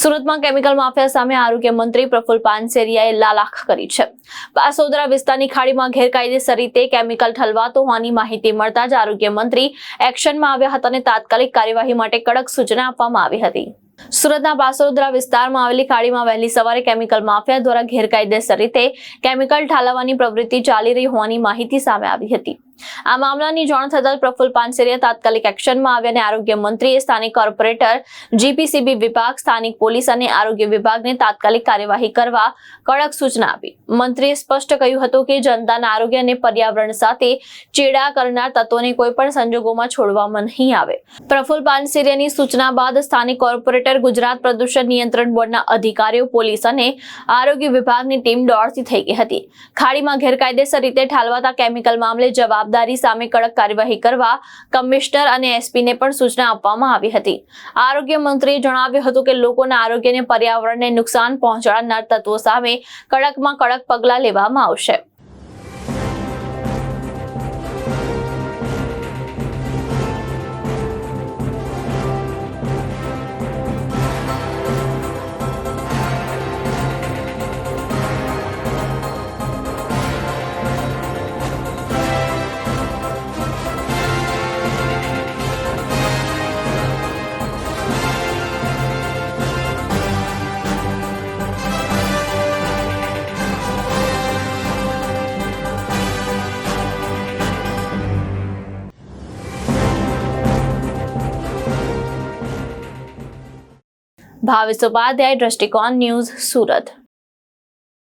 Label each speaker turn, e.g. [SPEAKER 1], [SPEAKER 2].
[SPEAKER 1] સુરતમાં chemical mafia સામે આરોગ્ય મંત્રી પ્રફુલ પાનસેરિયાએ લાલાખ કરી છે। પાસોદરા વિસ્તારની ખાડીમાં ગેરકાયદેસર રીતે કેમિકલ ઠલવાતો હોવાની માહિતી મળતા જ આરોગ્ય મંત્રી એક્શનમાં આવ્યા હતા અને તાત્કાલિક કાર્યવાહી માટે કડક સૂચના આપવામાં આવી હતી। સુરતના પાસોદરા વિસ્તારમાં આવેલી ખાડીમાં વહેલી સવારે કેમિકલ માફિયા દ્વારા ગેરકાયદેસર રીતે કેમિકલ ઠાલવવાની પ્રવૃત્તિ ચાલી રહી હોવાની માહિતી સામે આવી હતી। આ મામલાની જાણ થતાં પ્રફુલ પાનસેરિયા તાત્કાલિક એક્શનમાં આવ્યા અને આરોગ્ય મંત્રીએ સ્થાનિક કોર્પોરેટર, જીપીસીબી વિભાગ, સ્થાનિક પોલીસ અને આરોગ્ય વિભાગને તાત્કાલિક કાર્યવાહી કરવા કડક સૂચના આપી। મંત્રીએ સ્પષ્ટ કહ્યું હતું કે જનતાના આરોગ્ય અને પર્યાવરણ સાથે ચેડા કરનાર તત્વોને કોઈ પણ સંજોગોમાં છોડવામાં નહીં આવે। પ્રફુલ પાનસેરિયાની સૂચના બાદ સ્થાનિક કોર્પોરેટર, ગુજરાત પ્રદૂષણ નિયંત્રણ બોર્ડના અધિકારીઓ, પોલીસ અને આરોગ્ય વિભાગની ટીમ દોડતી થઈ ગઈ હતી। ખાડીમાં ગેરકાયદેસર રીતે ઠાલવાતા કેમિકલ મામલે જવાબદારી સામે કડક કાર્યવાહી કરવા કમિશનર અને એસપીને પણ સૂચના આપવામાં આવી હતી। આરોગ્ય મંત્રીએ જણાવ્યું હતું કે લોકોના આરોગ્ય અને પર્યાવરણને નુકસાન પહોંચાડનાર તત્વો સામે કડકમાં કડક પગલાં લેવામાં આવશે। ભાવેશ ઉપાધ્યાય, દ્રષ્ટિકોણ ન્યૂઝ, સુરત।